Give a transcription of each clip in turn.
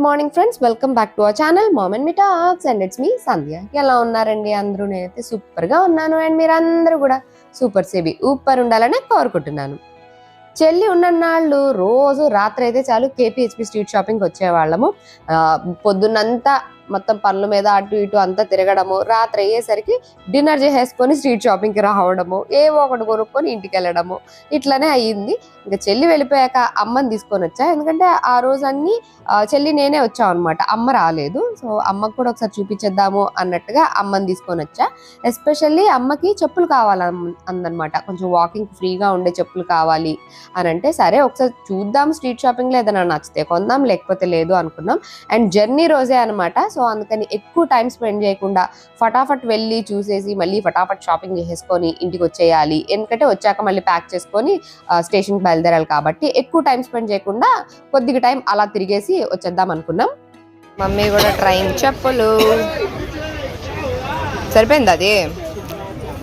Good morning friends, welcome back to our channel mom and me talks and it's me Sandhya. ఎలా ఉన్నారండి అందరూ? నేనైతే super గా ఉన్నాను అండ్ మీరందరూ కూడా సూపర్ సేబీ ఊపర్ ఉండాలని కోరుకుంటున్నాను. చెల్లి ఉన్నన్నాళ్ళు రోజు రాత్రి అయితే చాలు కేపీహెచ్పి స్ట్రీట్ షాపింగ్కి వచ్చేవాళ్ళము. పొద్దున్నంతా మొత్తం పనుల మీద అటు ఇటు అంతా తిరగడము, రాత్రి అయ్యేసరికి డిన్నర్ చేసేసుకొని స్ట్రీట్ షాపింగ్కి రావడము, ఏవో ఒకటి కొనుక్కొని ఇంటికి వెళ్ళడము, ఇట్లానే అయ్యింది. ఇంకా చెల్లి వెళ్ళిపోయాక అమ్మని తీసుకొని వచ్చా, ఎందుకంటే ఆ రోజు అన్ని చెల్లి నేనే వచ్చాం అనమాట, అమ్మ రాలేదు. సో అమ్మకు కూడా ఒకసారి చూపించేద్దాము అన్నట్టుగా అమ్మని తీసుకొని వచ్చా. ఎస్పెషల్లీ అమ్మకి చెప్పులు కావాలన్నమాట, కొంచెం వాకింగ్ ఫ్రీగా ఉండే చెప్పులు కావాలి అని అంటే, సరే ఒకసారి చూద్దాం స్ట్రీట్ షాపింగ్లో ఏదైనా నచ్చితే కొందాం, లేకపోతే లేదు అనుకున్నాం. అండ్ జర్నీ రోజే అనమాట, సో అందుకని ఎక్కువ టైం స్పెండ్ చేయకుండా ఫటాఫట్ వెళ్ళి చూసేసి మళ్ళీ ఫటాఫట్ షాపింగ్ చేసేసుకొని ఇంటికి వచ్చేయాలి, ఎందుకంటే వచ్చాక మళ్ళీ ప్యాక్ చేసుకొని స్టేషన్కి బయలుదేరాలి కాబట్టి ఎక్కువ టైం స్పెండ్ చేయకుండా కొద్దిగా టైం అలా తిరిగేసి వచ్చేద్దాం అనుకున్నాం. మమ్మీ కూడా ట్రైన్ చెప్పులు సరిపోయింది, అది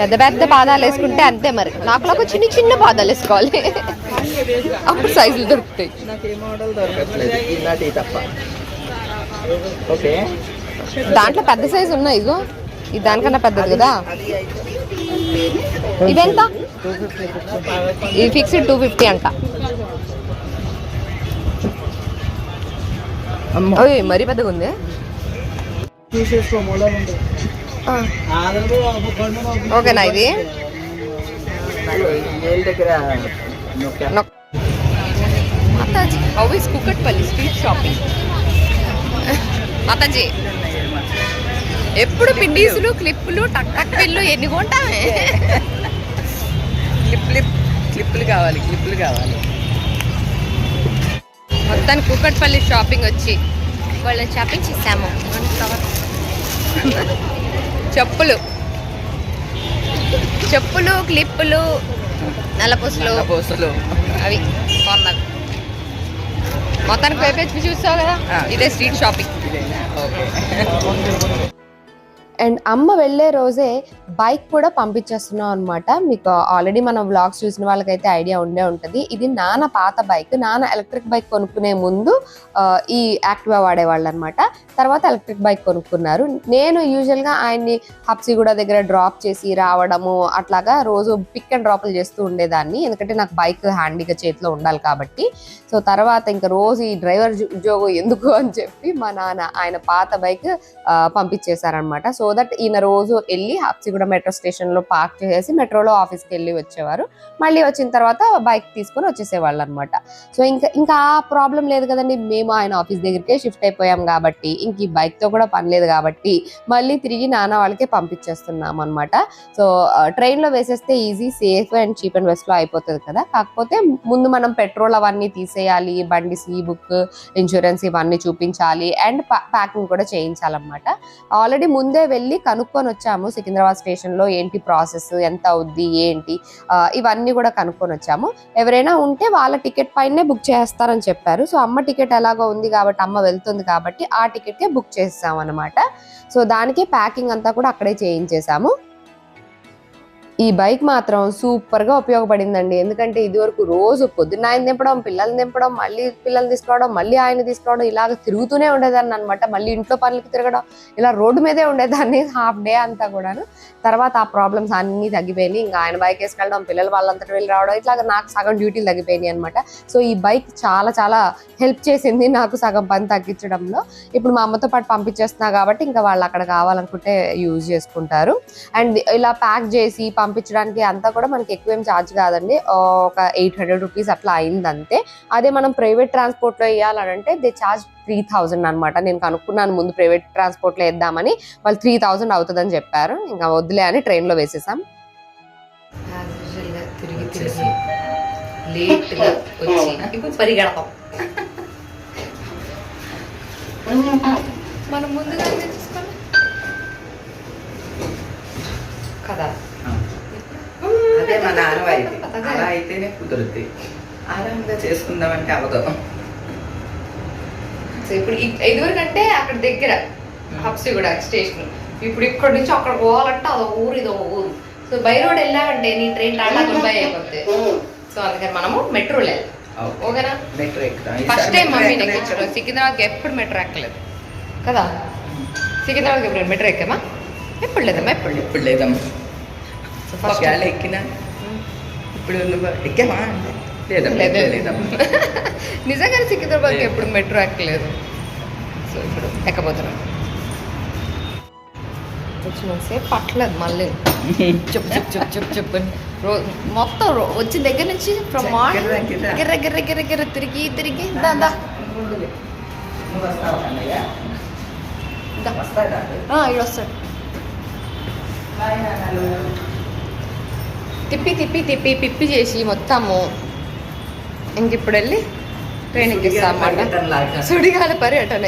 పెద్ద పెద్ద పాదాలు వేసుకుంటే అంతే, మరి నాకు చిన్న చిన్న పాదాలు వేసుకోవాలి, అప్పుడు సైజులు దొరుకుతాయి. దాంట్లో పెద్ద సైజు ఉన్నాయి, ఇగో ఇది దానికన్నా పెద్దది కదా. ఇదెంత? ఇది ఫిక్స్డ్ 250 అంట. మరీ పెద్దగా ఉంది. ఓకేనా ఇది? Always Kukatpally street shopping. అతజీ ఎప్పుడు పిండీసులు, క్లిప్పులు, టక్ టక్ పిల్లు ఎన్ని కొంటామే. క్లిప్పులు కావాలి. మొత్తానికి కుకట్పల్లి షాపింగ్ వచ్చి వాళ్ళని షాపింగ్ చేసాము. చెప్పులు, క్లిప్పులు, నల్లపూసలు అవి కొన్నాను. మొత్తానికి పేపేసి చూస్తావు కదా, ఇదే స్ట్రీట్ షాపింగ్. అండ్ అమ్మ వెళ్ళే రోజే బైక్ కూడా పంపించేస్తున్నాం అనమాట. మీకు ఆల్రెడీ మనం వ్లాగ్స్ చూసిన వాళ్ళకైతే ఐడియా ఉండే ఉంటుంది. ఇది నాన్న పాత బైక్, నాన్న ఎలక్ట్రిక్ బైక్ కొనుక్కునే ముందు ఈ యాక్టివా వాడేవాళ్ళు అనమాట, తర్వాత ఎలక్ట్రిక్ బైక్ కొనుక్కున్నారు. నేను యూజువల్గా ఆయన్ని హబ్సిగూడ దగ్గర డ్రాప్ చేసి రావడము, అట్లాగా రోజు పిక్ అండ్ డ్రాప్లు చేస్తూ ఉండేదాన్ని, ఎందుకంటే నాకు బైక్ హ్యాండీగా చేతిలో ఉండాలి కాబట్టి. సో తర్వాత ఇంకా రోజు ఈ డ్రైవర్ ఉద్యోగం ఎందుకు అని చెప్పి మా నాన్న ఆయన పాత బైక్ పంపించేశారనమాట. సో దట్ ఈయన రోజు వెళ్ళి హబ్సిగూడ మెట్రో స్టేషన్లో పార్క్ చేసేసి మెట్రోలో ఆఫీస్కి వెళ్ళి వచ్చేవారు, మళ్ళీ వచ్చిన తర్వాత బైక్ తీసుకొని వచ్చేసేవాళ్ళు అనమాట. సో ఇంకా ఆ ప్రాబ్లం లేదు కదండి, మేము ఆయన ఆఫీస్ దగ్గరికే షిఫ్ట్ అయిపోయాం కాబట్టి ఇంక ఈ బైక్తో కూడా పని లేదు కాబట్టి మళ్ళీ తిరిగి నాన్న వాళ్ళకే పంపించేస్తున్నాం అనమాట. సో ట్రైన్లో వేసేస్తే easy, safe and cheap and బెస్ట్లో అయిపోతుంది కదా. కాకపోతే ముందు మనం పెట్రోల్ అవన్నీ తీసేయాలి, బండి సీ బుక్, ఇన్సూరెన్స్ ఇవన్నీ చూపించాలి అండ్ ప్యాకింగ్ కూడా చేయించాలన్నమాట. ఆల్రెడీ ముందే వెళ్ళి కనుక్కొని వచ్చాము సికింద్రాబాద్ స్టేషన్లో ఏంటి ప్రాసెస్, ఎంత అవుద్ది ఏంటి, ఇవన్నీ కూడా కనుక్కొని వచ్చాము. ఎవరైనా ఉంటే వాళ్ళ టికెట్ పైనే బుక్ చేస్తారని చెప్పారు. సో అమ్మ టికెట్ ఎలాగో ఉంది కాబట్టి, అమ్మ వెళ్తుంది కాబట్టి ఆ టికెట్కే బుక్ చేస్తాం అనమాట. సో దానికి ప్యాకింగ్ అంతా కూడా అక్కడే చేయించేసాము. ఈ బైక్ మాత్రం సూపర్గా ఉపయోగపడిందండి, ఎందుకంటే ఇదివరకు రోజు పొద్దున్న ఆయన దింపడం, పిల్లల్ని దింపడం, మళ్ళీ పిల్లల్ని తీసుకురావడం, మళ్ళీ ఆయన తీసుకురావడం, ఇలాగ తిరుగుతూనే ఉండేదాన్ని అనమాట. మళ్ళీ ఇంట్లో పనులకి తిరగడం, ఇలా రోడ్డు మీదే ఉండేదాన్ని హాఫ్ డే అంతా కూడాను. తర్వాత ఆ ప్రాబ్లమ్స్ అన్నీ తగ్గిపోయినాయి, ఇంకా ఆయన బైక్ వేసుకెళ్ళడం, పిల్లలు వాళ్ళంతటి వెళ్ళి రావడం, ఇట్లాగ నాకు సగం డ్యూటీలు తగ్గిపోయినాయి అనమాట. సో ఈ బైక్ చాలా చాలా హెల్ప్ చేసింది నాకు సగం పని తగ్గించడంలో. ఇప్పుడు మా అమ్మతో పాటు పంపించేస్తున్నా కాబట్టి ఇంకా వాళ్ళు అక్కడ కావాలనుకుంటే యూజ్ చేసుకుంటారు. అండ్ ఇలా ప్యాక్ చేసి పంపించడానికి అంతా కూడా మనకి ఎక్కువ ఏం ఛార్జ్ కాదండి, ఒక 800 రూపీస్ అట్లా అయింది అంతే. అదే మనం ప్రైవేట్ ట్రాన్స్పోర్ట్లో వేయాలంటే దే ఛార్జ్ 3000 అనమాట. నేను కనుక్కున్నాను ముందు ప్రైవేట్ ట్రాన్స్పోర్ట్లో వేద్దామని, వాళ్ళు 3000 అవుతుందని చెప్పారు. ఇంకా వద్దులే అని ట్రైన్లో వేసేసాం. మనం ముందుగా కదా, అదే మా నాన్న అలా అయితేనే కుదురుద్ది, ఆరాంగా చేసుకుందామంటే అవదు. సో ఇప్పుడు ఇదివరకు అంటే అక్కడ దగ్గర హబ్సిగూడ స్టేషన్, ఇప్పుడు ఇక్కడ నుంచి అక్కడ పోవాలంటే అదో ఊరు ఇదో ఊరు. సో బై రోడ్ వెళ్ళామంటే నీ ట్రైన్ టాటా గుడ్ బై అయిపోతుంది. సో అందుకని మనము మెట్రోలో వెళ్ళాలి. ఓకేనా? మెట్రో ఎక్కుతాం. ఫస్ట్ టైం మమ్మీ ఎక్కించారు. సికింద్రాబాద్కి ఎప్పుడు మెట్రో ఎక్కలేదు కదా. సికింద్రాబాద్కి ఎప్పుడు మెట్రో ఎక్కామా? ఎప్పుడు లేదమ్మా. ఇప్పుడు లేదమ్మా. ఫస్ట్ ఒకవేళ ఎక్కినా ఇప్పుడు నువ్వు ఎక్కామా? లేదమ్మా. నిజంగానే సికింద్రాబాద్కి ఎప్పుడు మెట్రో ఎక్కలేదు. సో ఇప్పుడు ఎక్కబోతున్నాం. వచ్చినంతసేపు పట్టలేదు మళ్ళీ చెప్పు మొత్తం వచ్చిన దగ్గర నుంచి ఫ్రమ్ మార్నింగ్ గిర్ర గిర్ర గిర్ర గిర్ర తిరిగి దా ఇక్కడ వస్తాడు. తిప్పి చేసి మొత్తము ఇంక ఇప్పుడు వెళ్ళి ట్రైన్ ఎక్కిస్తామన్నమాట. సుడిగాలి పర్యటన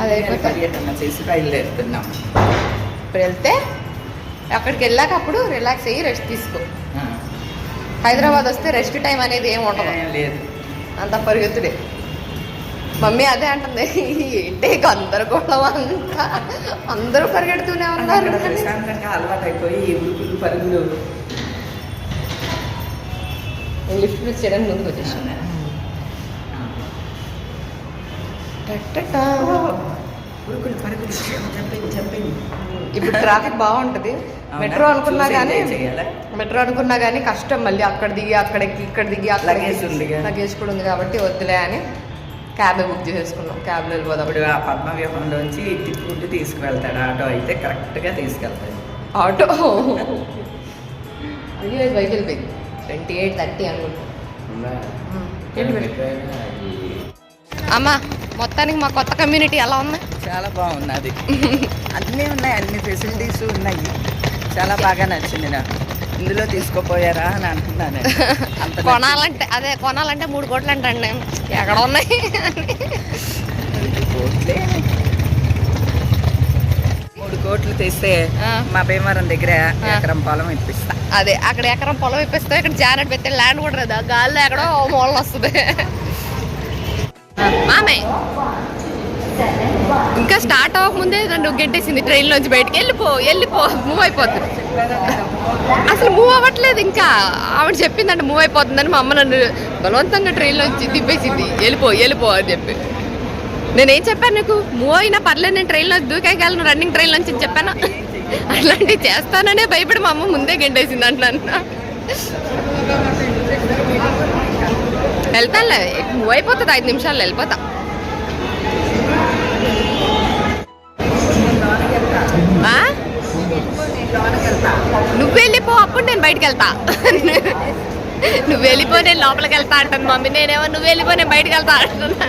అదే పర్యటన చేసి బయలుదేరుతున్నాం. ఇప్పుడు వెళ్తే అక్కడికి వెళ్ళాక అప్పుడు రిలాక్స్ అయ్యి రెస్ట్ తీసుకో. హైదరాబాద్ వస్తే రెస్ట్ టైం అనేది ఏం ఉండదు, లేదు, అంత పరిగెత్తుడే. మమ్మీ అదే అంటుంది, ఏంటి గందరగోళం అంతా, అందరూ పరిగెడుతూనే ఉన్నారు. ప్రశాంతంగా అలవాటు అయిపోయి ఉరుకులు పరుగులు. లిఫ్ట్ మిస్ చేయడానికి ముందుకు వచ్చేసాను. ఉరుకులు పరుగులు జంపింగ్. ఇప్పుడు ట్రాఫిక్ బాగుంటుంది. మెట్రో అనుకున్నా కానీ కష్టం. మళ్ళీ అక్కడ దిగి అక్కడికి ఇక్కడ దిగి అక్కడ లగేజ్ కూడా ఉంది కాబట్టి వద్దులే అని క్యాబ్ బుక్ చేసుకున్నాం. క్యాబ్లో వెళ్ళిపోదాం. ఇప్పుడు ఆ పద్మ వ్యూహంలోంచి తిప్పుకుంటూ తీసుకువెళ్తాడు. ఆటో అయితే కరెక్ట్గా తీసుకెళ్తాడు. ఆటో అయ్యో బైక్ వెళ్ళిపోయింది. 28:30 అనుకుంటా. అమ్మా మొత్తానికి మా కొత్త కమ్యూనిటీ ఎలా ఉంది? చాలా బాగున్నది. అన్నీ ఉన్నాయి, అన్ని ఫెసిలిటీస్ ఉన్నాయి. చాలా బాగా నచ్చింది నాకు. ఇందులో తీసుకోపోయారా అని అంటున్నాను. కొనాలంటే 3 కోట్లు అంటండి. ఎక్కడ ఉన్నాయి? 3 కోట్లు తీస్తే మా భీమవరం దగ్గర ఎకరం పొలం ఇప్పిస్తా. అదే అక్కడ ఎకరం పొలం ఇప్పిస్తే ఇక్కడ జానెట్ పెట్టే ల్యాండ్ కూడా రాదు. గాల్లో ఎక్కడో మూలన వస్తుంది. మామే ఇంకా స్టార్ట్ అవ్వకముందే నన్ను గెట్టేసింది ట్రైన్లోంచి బయటకి. వెళ్ళిపో మూవ్ అయిపోతుంది. అసలు మూవ్ అవ్వట్లేదు. ఇంకా ఆవిడ చెప్పిందంటే మూవ్ అయిపోతుందని మా అమ్మ నన్ను బలవంతంగా ట్రైన్లోంచి తిప్పేసింది. వెళ్ళిపో అని చెప్పి. నేనేం చెప్పాను నీకు? మూవ్ అయినా పర్లేదు, నేను ట్రైన్లో దూకేయగలను, రన్నింగ్ ట్రైన్లోంచి చెప్పాను. అట్లాంటివి చేస్తాననే భయపడి మా అమ్మ ముందే గెంటేసింది అంటున్నాను. వెళ్తానులే, మూవ్ అయిపోతుంది. 5 నిమిషాల్లో వెళ్ళిపోతా. నువ్వు వెళ్ళిపో, అప్పుడు నేను బయటకు వెళ్తా. నువ్వు వెళ్ళిపో, నేను లోపలికి వెళ్తా అంటాను మమ్మీ. నేనేమో నువ్వు వెళ్ళిపో, నేను బయటకు వెళ్తా అంటున్నా.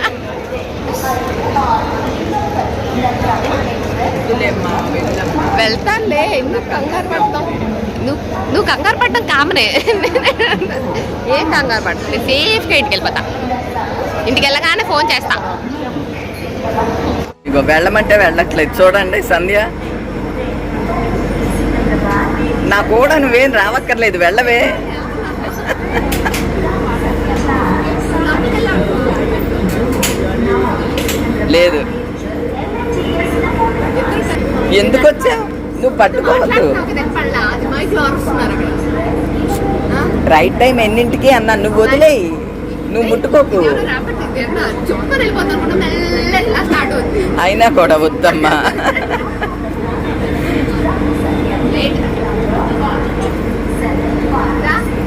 వెళ్తానులే, ఎందుకు కంగారు పడతాం? నువ్వు కంగారు పడటం కామనే. ఏం కంగారు పడతావు? నేను సేఫ్గా ఇంటికి వెళ్ళిపోతా. ఇంటికి వెళ్ళగానే ఫోన్ చేస్తా. ఇగో వెళ్ళమంటే వెళ్ళట్లేదు. చూడండి సంధ్య, నా కూడా నువ్వేం రావక్కర్లేదు, వెళ్ళవే. లేదు, ఎందుకు వచ్చావు? నువ్వు పట్టుకోవద్దు. రైట్ టైం ఎన్నింటికి అన్నా, నువ్వు వదిలేయి, నువ్వు ముట్టుకోకు. అయినా కూడా వద్దమ్మా.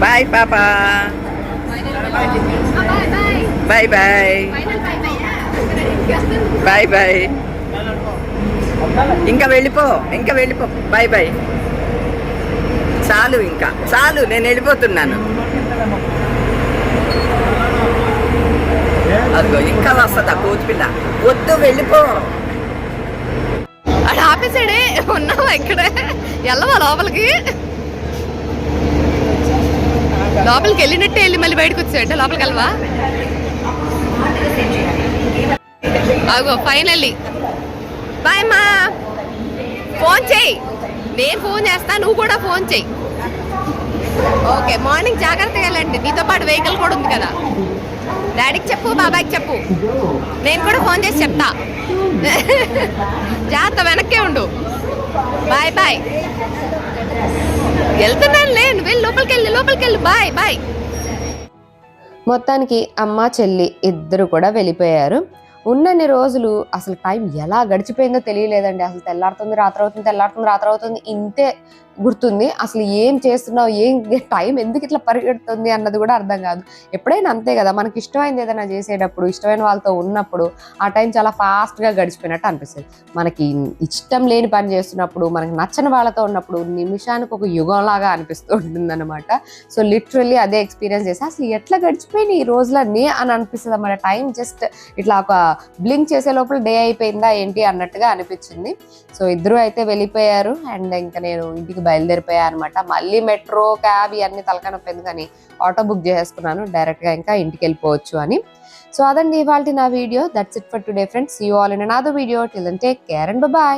బాయ్ పాపా. Bye bye. ఇంకా వెళ్ళిపో. బాయ్. చాలు, నేను వెళ్ళిపోతున్నాను. అదిగో ఇంకా వస్తుందా కోతిపిల్ల? వద్దు, వెళ్ళిపో. అక్కడ ఆపేసాడే. ఉన్నావా ఇక్కడే? వెళ్ళవా లోపలికి? వెళ్ళినట్టే వెళ్ళి మళ్ళీ బయటకు వచ్చాడు. లోపలికి వెళ్ళవా? అగో ఫైనల్లీ బాయ్ మా. ఫోన్ చెయ్యి, నేను ఫోన్ చేస్తా, నువ్వు కూడా ఫోన్ చెయ్యి. ఓకే, మార్నింగ్ జాగ్రత్తగా వెళ్ళండి. నీతో పాటు వెహికల్ కూడా ఉంది కదా. డాడీకి చెప్పు, బాబాయ్కి చెప్పు. నేను కూడా ఫోన్ చేసి చెప్తా. జాగ్రత్త, వెనక్కే ఉండు. బాయ్. వెళ్తున్నానులే, నువ్వు వెళ్ళి లోపలికి వెళ్ళు. బాయ్. మొత్తానికి అమ్మ చెల్లి ఇద్దరు కూడా వెళ్ళిపోయారు. ఉన్నన్ని రోజులు అసలు టైం ఎలా గడిచిపోయిందో తెలియలేదండి. అసలు తెల్లారుతుంది రాత్రి అవుతుంది, తెల్లారుతుంది రాత్రి అవుతుంది, ఇంతే గుర్తుంది. అసలు ఏం చేస్తున్నావు, టైం ఎందుకు ఇట్లా పరిగెడుతుంది అన్నది కూడా అర్థం కాదు. ఎప్పుడైనా అంతే కదా, మనకి ఇష్టమైంది ఏదైనా చేసేటప్పుడు, ఇష్టమైన వాళ్ళతో ఉన్నప్పుడు ఆ టైం చాలా ఫాస్ట్గా గడిచిపోయినట్టు అనిపిస్తుంది. మనకి ఇష్టం లేని పని చేస్తున్నప్పుడు, మనకి నచ్చని వాళ్ళతో ఉన్నప్పుడు నిమిషానికి ఒక యుగంలాగా అనిపిస్తూ ఉంటుంది అనమాట. సో లిటరల్లీ అదే ఎక్స్పీరియన్స్ చేసి అసలు ఎట్లా గడిచిపోయినాయి ఈ రోజులన్నీ అని అనిపిస్తుంది అన్నమాట. టైం జస్ట్ ఇట్లా ఒక బ్లింక్ చేసే లోపల డే అయిపోయిందా ఏంటి అన్నట్టుగా అనిపించింది. సో ఇద్దరు అయితే వెళ్ళిపోయారు అండ్ ఇంకా నేను ఇంటికి బయలుదేరిపోయా అనమాట. మళ్ళీ మెట్రో క్యాబ్ ఇవన్నీ తలకాయ నొప్పి ఎందుకని ఆటో బుక్ చేసుకున్నాను, డైరెక్ట్గా ఇంకా ఇంటికి వెళ్ళిపోవచ్చు అని. సో అదండి ఇవాళ నా వీడియో. That's it for today friends. See you all in another video. Till then take care and by.